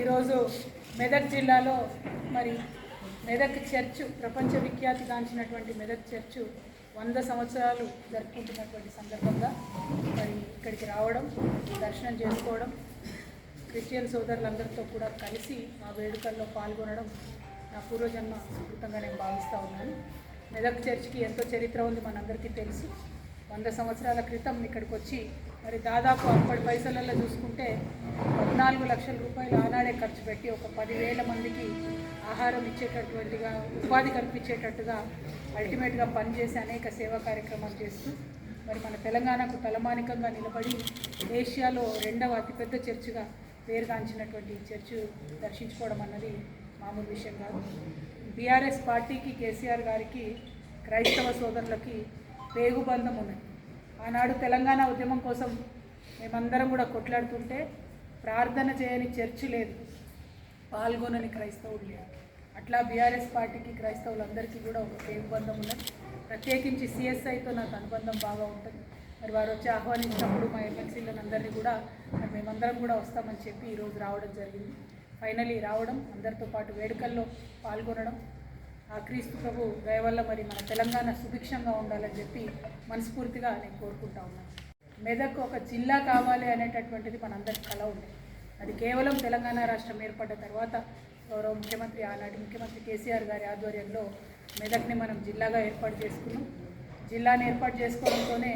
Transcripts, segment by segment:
ఈరోజు మెదక్ జిల్లాలో మరి మెదక్ చర్చ్ ప్రపంచ విఖ్యాతిగాంచినటువంటి మెదక్ చర్చ్ 100 సంవత్సరాలు జరుపుకుంటున్నటువంటి సందర్భంగా మరి ఇక్కడికి రావడం, దర్శనం చేసుకోవడం, క్రిస్టియన్ సోదరులందరితో కూడా కలిసి ఆ వేడుకల్లో పాల్గొనడం నా పూర్వజన్మ సుకృతంగా నేను భావిస్తూ ఉన్నాను. మెదక్ చర్చ్కి ఎంతో చరిత్ర ఉంది, మనందరికీ తెలుసు. 100 సంవత్సరాల క్రితం ఇక్కడికి వచ్చి మరి దాదాపు అప్పటి పైసలలో చూసుకుంటే 14 లక్షల రూపాయలు ఆనాడే ఖర్చు పెట్టి ఒక 10,000 మందికి ఆహారం ఇచ్చేటటువంటిగా, ఉపాధి కల్పించేటట్టుగా అల్టిమేట్గా పనిచేసి అనేక సేవా కార్యక్రమాలు చేస్తూ మరి మన తెలంగాణకు తలమానికంగా నిలబడి ఏషియాలో 2వ అతిపెద్ద చర్చిగా పేరుగాంచినటువంటి చర్చ్ దర్శించుకోవడం అన్నది మామూలు విషయం కాదు. బీఆర్ఎస్ పార్టీకి, కేసీఆర్ గారికి, క్రైస్తవ సోదరులకి పేగుబంధం ఉన్నది. ఆనాడు తెలంగాణ ఉద్యమం కోసం మేమందరం కూడా కొట్లాడుతుంటే ప్రార్థన చేయని చర్చి లేదు, పాల్గొనని క్రైస్తవులు లేదు. అట్లా బీఆర్ఎస్ పార్టీకి, క్రైస్తవులందరికీ కూడా ఒక పేగుబంధం ఉన్నది. ప్రత్యేకించి సిఎస్ఐతో నాకు అనుబంధం బాగా ఉంటుంది. మరి వారు వచ్చి ఆహ్వానించినప్పుడు మా ఎమ్మెల్సీలను అందరినీ కూడా మరి మేమందరం కూడా వస్తామని చెప్పి ఈరోజు రావడం జరిగింది. ఫైనలీ రావడం, అందరితో పాటు వేడుకల్లో పాల్గొనడం, ఆ క్రీస్తు ప్రభు దయ వల్ల మరి మన తెలంగాణ సుభిక్షంగా ఉండాలని చెప్పి మనస్ఫూర్తిగా నేను కోరుకుంటా ఉన్నాను. మెదక్ ఒక జిల్లా కావాలి అనేటటువంటిది మనందరి కల ఉంది. అది కేవలం తెలంగాణ రాష్ట్రం ఏర్పడ్డ తర్వాత గౌరవ ముఖ్యమంత్రి, ఆనాటి ముఖ్యమంత్రి కేసీఆర్ గారి ఆధ్వర్యంలో మెదక్ని మనం జిల్లాగా ఏర్పాటు చేసుకున్నాం. జిల్లాని ఏర్పాటు చేసుకోవడంతోనే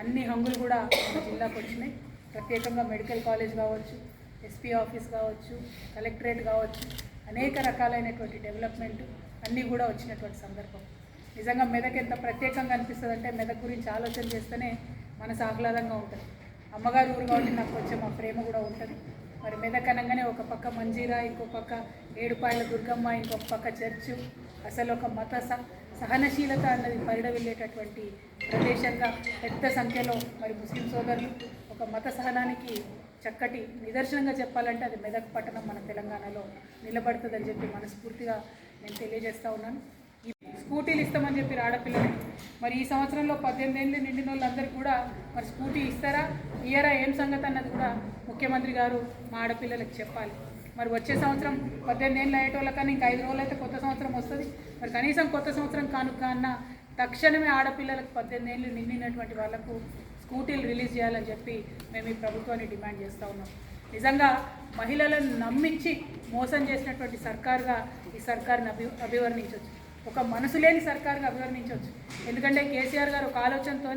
అన్ని హంగులు కూడా మన జిల్లాకు వచ్చినాయి. ప్రత్యేకంగా మెడికల్ కాలేజ్ కావచ్చు, ఎస్పీ ఆఫీస్ కావచ్చు, కలెక్టరేట్ కావచ్చు, అనేక రకాలైనటువంటి డెవలప్మెంట్ అన్నీ కూడా వచ్చినటువంటి సందర్భం. నిజంగా మెదక్ ఎంత ప్రత్యేకంగా అనిపిస్తుంది అంటే, మెదక్ గురించి ఆలోచన చేస్తేనే మనసు ఆహ్లాదంగా ఉంటుంది. అమ్మగారు ఊరు కాబట్టి నాకు కొంచెం ఆ ప్రేమ కూడా ఉంటుంది. మరి మెదక్ అనగానే ఒక పక్క మంజీరా, ఇంకో పక్క ఏడుపాయల దుర్గమ్మ, ఇంకొక పక్క చర్చు, అసలు ఒక మత సహనశీలత అన్నది పరిడవిల్లేటటువంటి ప్రదేశంగా పెద్ద సంఖ్యలో మరి ముస్లిం సోదరులు ఒక మత సహనానికి చక్కటి నిదర్శనంగా చెప్పాలంటే అది మెదక్ పట్టణం మన తెలంగాణలో నిలబడుతుందని చెప్పి మనస్ఫూర్తిగా నేను తెలియజేస్తూ ఉన్నాను. ఈ స్కూటీలు ఇస్తామని చెప్పి ఆడపిల్లలు మరి ఈ సంవత్సరంలో 18 ఏళ్ళు నిండిన వాళ్ళందరికీ కూడా మరి స్కూటీ ఇస్తారా, ఇయ్యరా, ఏం సంగతి అన్నది కూడా ముఖ్యమంత్రి గారు మా ఆడపిల్లలకు చెప్పాలి. మరి వచ్చే సంవత్సరం 18 ఏళ్ళు అయ్యేటోళ్ళకన్నా ఇంకా 5 రోజులు అయితే కొత్త సంవత్సరం వస్తుంది. మరి కనీసం కొత్త సంవత్సరం కానుక అన్న తక్షణమే ఆడపిల్లలకు 18 ఏళ్ళు నిండినటువంటి వాళ్లకు స్కూటీలు రిలీజ్ చేయాలని చెప్పి మేము ఈ ప్రభుత్వాన్ని డిమాండ్ చేస్తూ ఉన్నాం. నిజంగా మహిళలను నమ్మించి మోసం చేసినటువంటి సర్కారుగా ఈ సర్కారుని అభివర్ణించవచ్చు, ఒక మనసు లేని సర్కారుగా అభివర్ణించవచ్చు. ఎందుకంటే కేసీఆర్ గారు ఒక ఆలోచనతో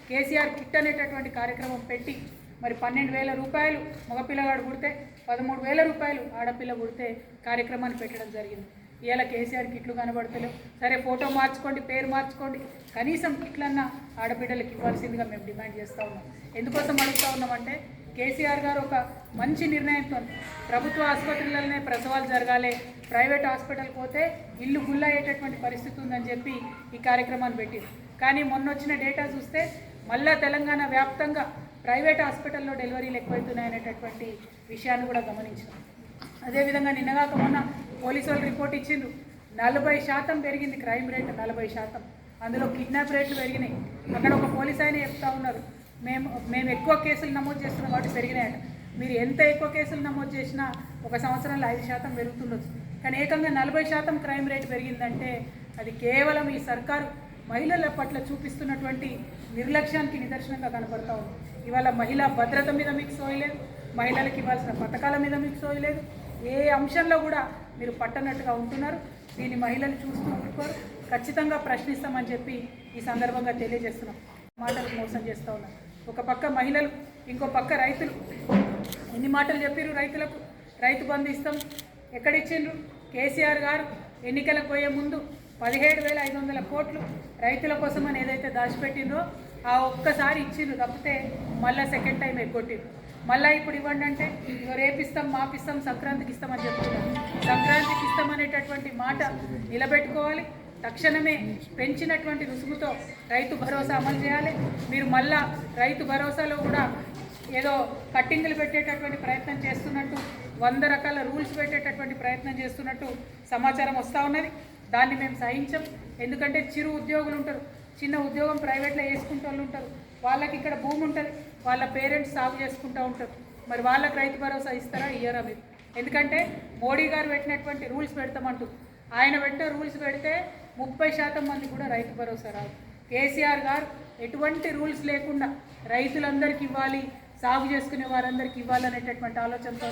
కేసీఆర్ కిట్ అనేటటువంటి కార్యక్రమం పెట్టి మరి 12,000 రూపాయలు మగపిల్లగాడు పుడితే 13,000 రూపాయలు ఆడపిల్ల పుడితే కార్యక్రమాన్ని పెట్టడం జరిగింది. ఇవాళ కేసీఆర్ కిట్లు కనబడతలేవు. సరే, ఫోటో మార్చుకోండి, పేరు మార్చుకోండి, కనీసం కిట్లన్నా ఆడబిడ్డలకు ఇవ్వాల్సిందిగా మేము డిమాండ్ చేస్తూ ఉన్నాం. ఎందుకోసం అడుగుతూ ఉన్నామంటే, కేసీఆర్ గారు ఒక మంచి నిర్ణయంతో ప్రభుత్వ ఆసుపత్రులలోనే ప్రసవాలు జరగాలి, ప్రైవేట్ హాస్పిటల్కి పోతే ఇల్లు గుల్లయ్యేటటువంటి పరిస్థితి ఉందని చెప్పి ఈ కార్యక్రమాన్ని పెట్టింది. కానీ మొన్న వచ్చిన డేటా చూస్తే మళ్ళా తెలంగాణ వ్యాప్తంగా ప్రైవేట్ హాస్పిటల్లో డెలివరీలు ఎక్కువవుతున్నాయనేటటువంటి విషయాన్ని కూడా గమనించాం. అదేవిధంగా నిన్నగాక మొన్న పోలీసు వాళ్ళు రిపోర్ట్ ఇచ్చిండ్రు, 40% పెరిగింది క్రైమ్ రేట్, 40%. అందులో కిడ్నాప్ రేట్లు పెరిగినాయి. అక్కడ ఒక పోలీస్ ఆయన చెప్తా ఉన్నారు, మేము ఎక్కువ కేసులు నమోదు చేస్తున్నాం కాబట్టి పెరిగినాయట. మీరు ఎంత ఎక్కువ కేసులు నమోదు చేసినా ఒక సంవత్సరంలో 5% పెరుగుతుండొచ్చు, కానీ ఏకంగా 40% క్రైమ్ రేట్ పెరిగిందంటే అది కేవలం ఈ సర్కారు మహిళల పట్ల చూపిస్తున్నటువంటి నిర్లక్ష్యానికి నిదర్శనంగా కనపడతా ఉంది. ఇవాళ మహిళా భద్రత మీద మీకు సోయలేదు, మహిళలకు ఇవ్వాల్సిన పథకాల మీద మీకు సోయలేదు, ఏ అంశంలో కూడా మీరు పట్టనట్టుగా ఉంటున్నారు. దీన్ని మహిళలు చూస్తూ ఉంటున్నారు. ఖచ్చితంగా ప్రశ్నిస్తామని చెప్పి ఈ సందర్భంగా తెలియజేస్తున్నాం. మాటలకు మోసం చేస్తూ ఉన్నారు. ఒక పక్క మహిళలు, ఇంకో పక్క రైతులు. ఎన్ని మాటలు చెప్పారు రైతులకు? రైతు బంధు ఇస్తాం, ఎక్కడిచ్చిండ్రు? కేసీఆర్ గారు ఎన్నికలకు పోయే ముందు 17,500 కోట్లు రైతుల కోసం అని ఏదైతే దాచిపెట్టిండ్రో ఆ ఒక్కసారి ఇచ్చిండ్రు తప్పితే మళ్ళీ సెకండ్ టైం ఎగ్గొట్టిండ్రు. మళ్ళీ ఇప్పుడు ఇవ్వండి అంటే రేపిస్తాం, మాపిస్తాం, సంక్రాంతికి ఇస్తామని చెప్తున్నారు. సంక్రాంతికి ఇస్తామనేటటువంటి మాట నిలబెట్టుకోవాలి. తక్షణమే పెంచినటువంటి రుసుముతో రైతు భరోసా అమలు చేయాలి. మీరు మళ్ళా రైతు భరోసాలో కూడా ఏదో కట్టింగులు పెట్టేటటువంటి ప్రయత్నం చేస్తున్నట్టు, 100 రకాల రూల్స్ పెట్టేటటువంటి ప్రయత్నం చేస్తున్నట్టు సమాచారం వస్తూ ఉన్నది. దాన్ని మేము సహించం. ఎందుకంటే చిరు ఉద్యోగులు ఉంటారు, చిన్న ఉద్యోగం ప్రైవేట్లో వేసుకుంటూ వాళ్ళు ఉంటారు, వాళ్ళకి ఇక్కడ భూమి ఉంటుంది, వాళ్ళ పేరెంట్స్ సాగు చేసుకుంటూ ఉంటారు. మరి వాళ్ళకి రైతు భరోసా ఇస్తారా? ఇయ్యరా? మీరు ఎందుకంటే మోడీ గారు పెట్టినటువంటి రూల్స్ పెడతామంటూ ఆయన పెట్టే రూల్స్ పెడితే 30% మంది కూడా రైతు భరోసా రాదు. కేసీఆర్ గారు ఎటువంటి రూల్స్ లేకుండా రైతులందరికీ ఇవ్వాలి, సాగు చేసుకునే వారందరికీ ఇవ్వాలనేటటువంటి ఆలోచనతో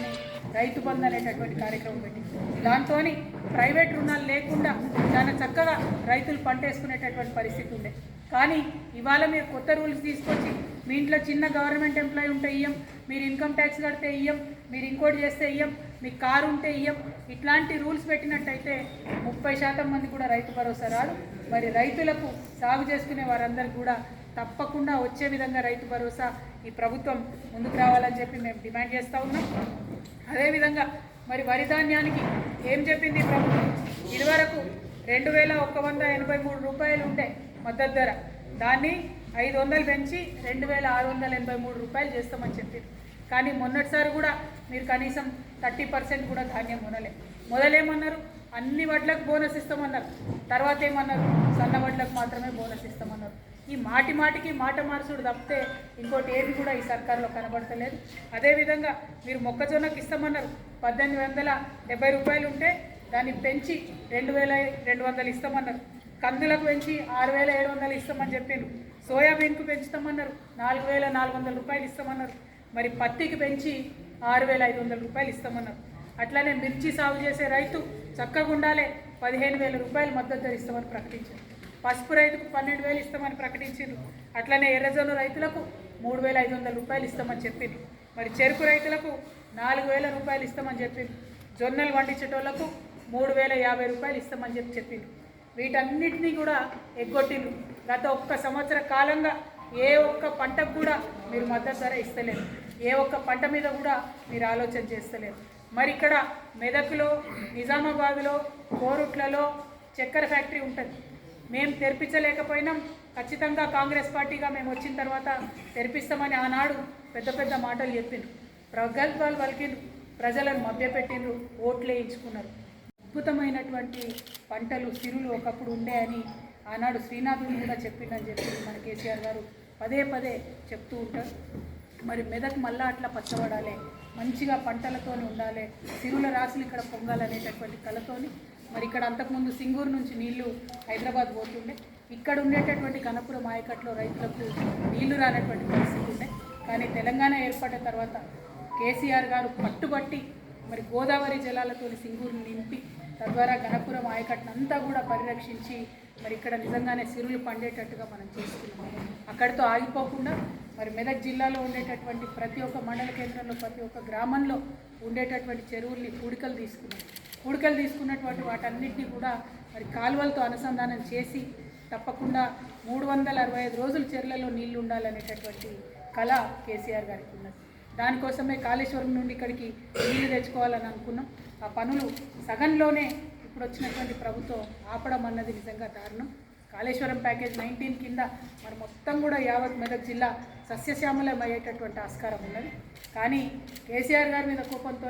రైతు బంధు అనేటటువంటి కార్యక్రమం పెట్టింది. దాంతో ప్రైవేట్ రుణాలు లేకుండా చాలా చక్కగా రైతులు పంట వేసుకునేటటువంటి పరిస్థితి ఉండే. కానీ ఇవాళ మీరు కొత్త రూల్స్ తీసుకొచ్చి మీ ఇంట్లో చిన్న గవర్నమెంట్ ఎంప్లాయీ ఉంటే ఇయ్యం, మీరు ఇన్కమ్ ట్యాక్స్ కడితే ఇయ్యం, మీరు ఇంకోటి చేస్తే ఇయ్యం, మీకు కారు ఉంటే ఇయ్యం, ఇట్లాంటి రూల్స్ పెట్టినట్టయితే 30% మంది కూడా రైతు భరోసా రాదు. మరి రైతులకు సాగు చేసుకునే వారందరికీ కూడా తప్పకుండా వచ్చే విధంగా రైతు భరోసా ఈ ప్రభుత్వం ముందుకు రావాలని చెప్పి మేము డిమాండ్ చేస్తూ ఉన్నాం. అదేవిధంగా మరి వరి ధాన్యానికి ఏం చెప్పింది ప్రభుత్వం? ఇదివరకు 2183 రూపాయలు ఉండే మద్దతు ధర, దాన్ని 500 పెంచి 2683 రూపాయలు చేస్తామని చెప్పింది. కానీ మొన్నటిసారి కూడా మీరు కనీసం 30% కూడా ధాన్యం మొదలేమన్నారు, అన్ని వడ్లకు బోనస్ ఇస్తామన్నారు. తర్వాత ఏమన్నారు, సన్న వడ్లకు మాత్రమే బోనస్ ఇస్తామన్నారు. ఈ మాటికి మాట మార్చుడు తప్పితే ఇంకోటి ఏది కూడా ఈ సర్కారులో కనబడతలేదు. అదేవిధంగా మీరు మొక్కజొన్నకి ఇస్తామన్నారు, 1870 రూపాయలు ఉంటే దాన్ని పెంచి 2200 ఇస్తామన్నారు. కందులకు పెంచి 6700 ఇస్తామని చెప్పారు. సోయాబీన్కు పెంచుతామన్నారు, 4400 రూపాయలు ఇస్తామన్నారు. మరి పత్తికి పెంచి 6500 రూపాయలు ఇస్తామన్నారు. అట్లానే మిర్చి సాగు చేసే రైతు చక్కగా ఉండాలి, 15000 రూపాయలు మద్దతు ధర ఇస్తామని ప్రకటించారు. పసుపు రైతుకు 12000 ఇస్తామని ప్రకటించారు. అట్లనే ఎర్రజొన్న రైతులకు 3500 రూపాయలు ఇస్తామని చెప్పింది. మరి చెరుకు రైతులకు 4000 రూపాయలు ఇస్తామని చెప్పింది. జొన్నలు పండించేటోళ్లకు 3050 రూపాయలు ఇస్తామని చెప్పింది. వీటన్నిటినీ కూడా ఎగ్గొట్టిండ్రు. గత ఒక్క సంవత్సర కాలంగా ఏ ఒక్క పంటకు కూడా మీరు మద్దతు ధర ఇస్తలేరు, ఏ ఒక్క పంట మీద కూడా మీరు ఆలోచన చేస్తలేరు. మరి ఇక్కడ మెదక్లో, నిజామాబాద్లో, కోరుట్లలో చక్కెర ఫ్యాక్టరీ ఉంటుంది. మేము తెరిపించలేకపోయినాం. ఖచ్చితంగా కాంగ్రెస్ పార్టీగా మేము వచ్చిన తర్వాత తెరిపిస్తామని ఆనాడు పెద్ద మాటలు చెప్పిండ్రు, ప్రగల్భాలు పలికిండ్రు, ప్రజలను మభ్యపెట్టిండ్రు, ఓట్లు వేయించుకున్నారు. అద్భుతమైనటువంటి పంటలు, సిరులు ఒకప్పుడు ఉండే అని ఆనాడు శ్రీనాథుడు కూడా చెప్పిండని చెప్పి మన కేసీఆర్ గారు పదే చెప్తూ ఉంటారు. మరి మెదక్ మళ్ళా అట్లా పచ్చబడాలి, మంచిగా పంటలతో ఉండాలి, సిరుల రాసులు ఇక్కడ పొంగాలనేటటువంటి కళతోని మరి ఇక్కడ అంతకుముందు సింగూరు నుంచి నీళ్లు హైదరాబాద్ పోతుండే, ఇక్కడ ఉండేటటువంటి కనపురం ఆయకట్లో రైతులకు నీళ్లు రానటువంటి పరిస్థితి ఉండే. కానీ తెలంగాణ ఏర్పడిన తర్వాత కేసీఆర్ గారు పట్టుబట్టి మరి గోదావరి జలాలతో సింగూరుని నింపి తద్వారా గణపురం ఆయకట్టునంతా కూడా పరిరక్షించి మరి ఇక్కడ నిజంగానే సిరులు పండేటట్టుగా మనం చేసుకున్నాం. అక్కడితో ఆగిపోకుండా మరి మెదక్ జిల్లాలో ఉండేటటువంటి ప్రతి ఒక్క మండల కేంద్రంలో, ప్రతి ఒక్క గ్రామంలో ఉండేటటువంటి చెరువుల్ని పూడికలు తీసుకున్నటువంటి వాటన్నిటినీ కూడా మరి కాలువలతో అనుసంధానం చేసి తప్పకుండా 365 రోజులు చెరువులలో నీళ్లు ఉండాలనేటటువంటి కళ కేసీఆర్ గారికి ఉన్నది. దానికోసమే కాళేశ్వరం నుండి ఇక్కడికి నీళ్లు తెచ్చుకోవాలని అనుకున్నాం. ఆ పనులు సగంలోనే ఇప్పుడు వచ్చినటువంటి ప్రభుత్వం ఆపడం అన్నది నిజంగా దారుణం. కాళేశ్వరం ప్యాకేజ్ 19 కింద మరి మొత్తం కూడా యావత్ మెదక్ జిల్లా సస్యశ్యామలమయ్యేటటువంటి ఆస్కారం ఉన్నది. కానీ కేసీఆర్ గారి మీద కోపంతో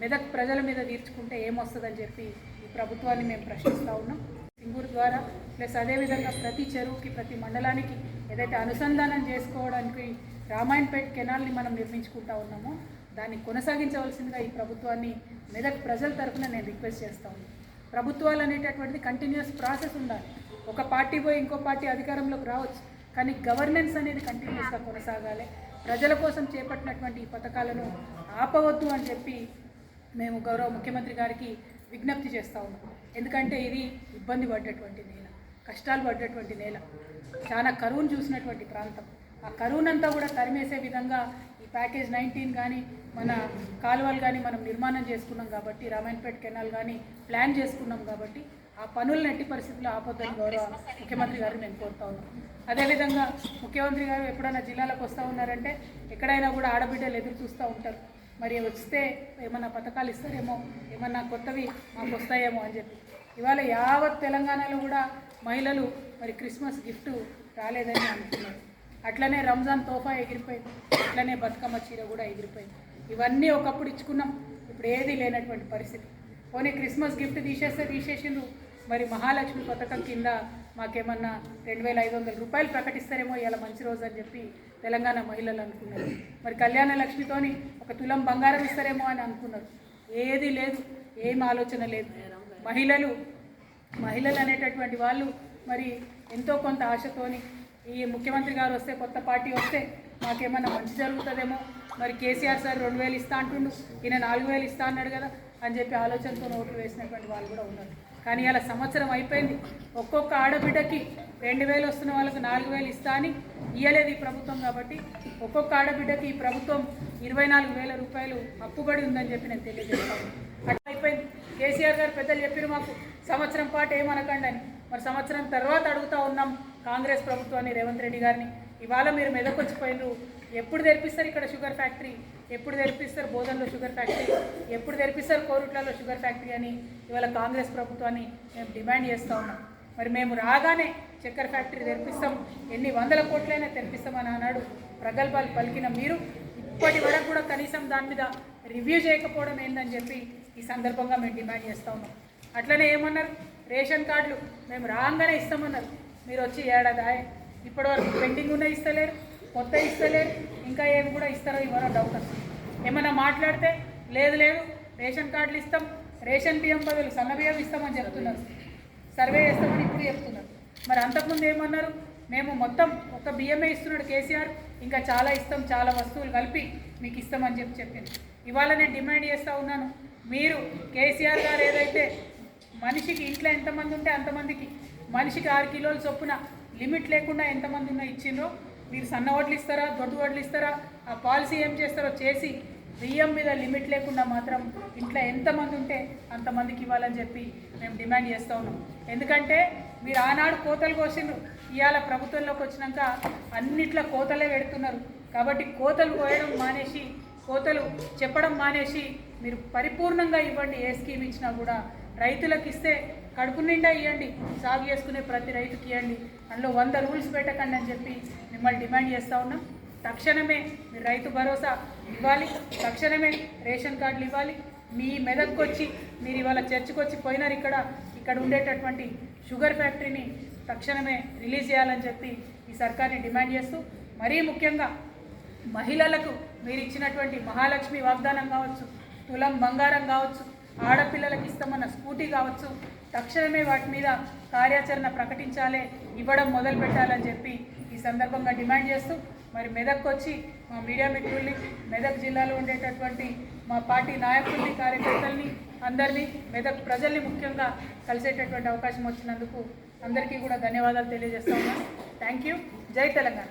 మెదక్ ప్రజల మీద తీర్చుకుంటే ఏమొస్తుందని చెప్పి ఈ ప్రభుత్వాన్ని మేము ప్రశ్నిస్తూ ఉన్నాం. సింగూరు ద్వారా ప్లస్ అదేవిధంగా ప్రతి చెరువుకి, ప్రతి మండలానికి ఏదైతే అనుసంధానం చేసుకోవడానికి రామాయణపేట కెనాల్ని మనం నిర్మించుకుంటా ఉన్నామో దాన్ని కొనసాగించవలసిందిగా ఈ ప్రభుత్వాన్ని మెదక్ ప్రజల తరఫున నేను రిక్వెస్ట్ చేస్తూ ఉన్నాను. ప్రభుత్వాలు అనేటటువంటిది కంటిన్యూస్ ప్రాసెస్ ఉండాలి. ఒక పార్టీ పోయి ఇంకో పార్టీ అధికారంలోకి రావచ్చు, కానీ గవర్నెన్స్ అనేది కంటిన్యూస్గా కొనసాగాలి. ప్రజల కోసం చేపట్టినటువంటి ఈ పథకాలను ఆపవద్దు అని చెప్పి మేము గౌరవ ముఖ్యమంత్రి గారికి విజ్ఞప్తి చేస్తూ ఉన్నాం. ఎందుకంటే ఇది ఇబ్బంది పడ్డటువంటి నేల, కష్టాలు పడ్డటువంటి నేల, చాలా కరువును చూసినటువంటి ప్రాంతం. ఆ కరువునంతా కూడా తరిమేసే విధంగా ఈ ప్యాకేజ్ 19 కానీ మన కాలువలు కానీ మనం నిర్మాణం చేసుకున్నాం కాబట్టి, రామాయణపేట కెనాల్ కానీ ప్లాన్ చేసుకున్నాం కాబట్టి ఆ పనులను ఎట్టి పరిస్థితుల్లో ఆపొద్దని గౌరవ ముఖ్యమంత్రి గారు నేను కోరుతా ఉన్నాను. అదేవిధంగా ముఖ్యమంత్రి గారు ఎప్పుడైనా జిల్లాలకు వస్తూ ఉన్నారంటే ఎక్కడైనా కూడా ఆడబిడ్డలు ఎదురు చూస్తూ ఉంటారు. మరి వస్తే ఏమన్నా పథకాలు ఇస్తారేమో, ఏమన్నా కొత్తవి మాకు వస్తాయేమో అని చెప్పి. ఇవాళ యావత్ తెలంగాణలో కూడా మహిళలు మరి క్రిస్మస్ గిఫ్ట్ రాలేదని అనుకున్నారు. అట్లనే రంజాన్ తోఫా ఎగిరిపోయింది, అట్లనే బతుకమ్మ చీర కూడా ఎగిరిపోయింది. ఇవన్నీ ఒకప్పుడు ఇచ్చుకున్నాం, ఇప్పుడు ఏది లేనటువంటి పరిస్థితి. పోనీ క్రిస్మస్ గిఫ్ట్ తీసేసిండ్రు. మరి మహాలక్ష్మి పథకం కింద మాకేమన్నా 2500 రూపాయలు ప్రకటిస్తారేమో ఇలా మంచి రోజు అని చెప్పి తెలంగాణ మహిళలు అనుకున్నారు. మరి కళ్యాణ లక్ష్మితోని 1 తులం బంగారం ఇస్తారేమో అని అనుకున్నారు. ఏది లేదు, ఏం ఆలోచన లేదు. మహిళలు అనేటటువంటి వాళ్ళు మరి ఎంతో కొంత ఆశతోని ఈ ముఖ్యమంత్రి గారు వస్తే, కొత్త పార్టీ వస్తే మాకేమన్నా మంచి జరుగుతుందేమో, మరి కేసీఆర్ సార్ 2000 ఇస్తా అంటుండు, ఈయన 4000 ఇస్తా అన్నాడు కదా అని చెప్పి ఆలోచనతో ఓట్లు వేసినటువంటి వాళ్ళు కూడా ఉన్నారు. కానీ ఇలా సంవత్సరం అయిపోయింది, ఒక్కొక్క ఆడబిడ్డకి 2000 వస్తున్న వాళ్ళకు 4000 ఇస్తా అని ఇయ్యలేదు ఈ ప్రభుత్వం. కాబట్టి ఒక్కొక్క ఆడబిడ్డకి ఈ ప్రభుత్వం 24,000 రూపాయలు అప్పుబడి ఉందని చెప్పి నేను తెలియజేస్తాను. అట్లా అయిపోయింది. కేసీఆర్ గారు పెద్దలు చెప్పారు మాకు సంవత్సరం పాటు ఏమనకండి అని. మరి సంవత్సరం తర్వాత అడుగుతూ ఉన్నాం కాంగ్రెస్ ప్రభుత్వాన్ని, రేవంత్ రెడ్డి గారిని, ఇవాళ మీరు మెదకొచ్చిపోయినారు, ఎప్పుడు తెరిపిస్తారు ఇక్కడ షుగర్ ఫ్యాక్టరీ, ఎప్పుడు తెరిపిస్తారు బోధనలో షుగర్ ఫ్యాక్టరీ, ఎప్పుడు తెరిపిస్తారు కోరుట్లలో షుగర్ ఫ్యాక్టరీ అని ఇవాళ కాంగ్రెస్ ప్రభుత్వాన్ని మేము డిమాండ్ చేస్తూ ఉన్నాం. మరి మేము రాగానే చక్కెర ఫ్యాక్టరీ తెరిపిస్తాం, ఎన్ని 100 కోట్లైనా తెరిపిస్తామని అన్నాడు ప్రగల్భాలు పలికిన మీరు ఇప్పటి వరకు కూడా కనీసం దాని మీద రివ్యూ చేయకపోవడం ఏందని చెప్పి ఈ సందర్భంగా మేము డిమాండ్ చేస్తూ ఉన్నాం. అట్లనే ఏమన్నారు, రేషన్ కార్డులు మేము రాగానే ఇస్తామన్నారు, మీరు వచ్చి ఏడాది ఇప్పటివరకు పెండింగ్ ఉన్న ఇస్తలేరు, కొత్త ఇస్తలేరు, ఇంకా ఏమి కూడా ఇస్తారో ఇవ్వరో డౌట్ వస్తుంది. ఏమన్నా మాట్లాడితే లేదు రేషన్ కార్డులు ఇస్తాం, రేషన్ బియ్యం బదులు సన్న బియ్యం ఇస్తామని చెప్తున్నారు, సర్వే చేస్తామని ఇప్పుడు చెప్తున్నారు. మరి అంతకుముందు ఏమన్నారు, మేము మొత్తం ఒక బియ్యమే ఇస్తున్నాడు కేసీఆర్, ఇంకా చాలా ఇస్తాం, చాలా వస్తువులు కలిపి మీకు ఇస్తామని చెప్పింది. ఇవాళ నేను డిమాండ్ చేస్తూ ఉన్నాను, మీరు కేసీఆర్ గారు ఏదైతే మనిషికి ఇంట్లో ఎంతమంది ఉంటే అంతమందికి మనిషికి 6 కిలోల చొప్పున లిమిట్ లేకుండా ఎంతమంది ఉన్నా ఇచ్చిండ్రో, మీరు సన్న వడ్లు ఇస్తారా, దొడ్డు వడ్లు ఇస్తారా, ఆ పాలసీ ఏం చేస్తారో చేసి బియ్యం మీద లిమిట్ లేకుండా మాత్రం ఇంట్లో ఎంతమంది ఉంటే అంతమందికి ఇవ్వాలని చెప్పి మేము డిమాండ్ చేస్తూ ఉన్నాం. ఎందుకంటే మీరు ఆనాడు కోతలు కోసిండ్రు, ఇవాళ ప్రభుత్వంలోకి వచ్చినాక అన్నిట్లో కోతలే పెడుతున్నారు. కాబట్టి కోతలు కోయడం మానేసి, కోతలు చెప్పడం మానేసి మీరు పరిపూర్ణంగా ఇవ్వండి. ఏ స్కీమ్ ఇచ్చినా కూడా రైతులకు ఇస్తే కడుపు నిండా ఇవ్వండి, సాగు చేసుకునే ప్రతి రైతుకి ఇవ్వండి, అందులో 100 రూల్స్ పెట్టకండి అని చెప్పి మిమ్మల్ని డిమాండ్ చేస్తూ ఉన్నాం. తక్షణమే మీరు రైతు భరోసా ఇవ్వాలి, తక్షణమే రేషన్ కార్డులు ఇవ్వాలి. మీ మెదక్కి వచ్చి మీరు ఇవాళ చర్చకు వచ్చి పోయినారు, ఇక్కడ ఉండేటటువంటి షుగర్ ఫ్యాక్టరీని తక్షణమే రిలీజ్ చేయాలని చెప్పి ఈ సర్కార్ని డిమాండ్ చేస్తూ, మరీ ముఖ్యంగా మహిళలకు మీరు ఇచ్చినటువంటి మహాలక్ష్మి వాగ్దానం కావచ్చు, తులం బంగారం కావచ్చు, ఆడపిల్లలకు ఇస్తామన్న స్కూటీ కావచ్చు, తక్షణమే వాటి మీద కార్యాచరణ ప్రకటించాలి, ఇవ్వడం మొదలు పెట్టాలని చెప్పి ఈ సందర్భంగా డిమాండ్ చేస్తూ, మరి మెదక్కి వచ్చి మా మీడియా మిత్రుల్ని, మెదక్ జిల్లాలో ఉండేటటువంటి మా పార్టీ నాయకుల్ని, కార్యకర్తల్ని, అందరినీ, మెదక్ ప్రజల్ని ముఖ్యంగా కలిసేటటువంటి అవకాశం వచ్చినందుకు అందరికీ కూడా ధన్యవాదాలు తెలియజేస్తా ఉన్నాను. Thank you. జై తెలంగాణ.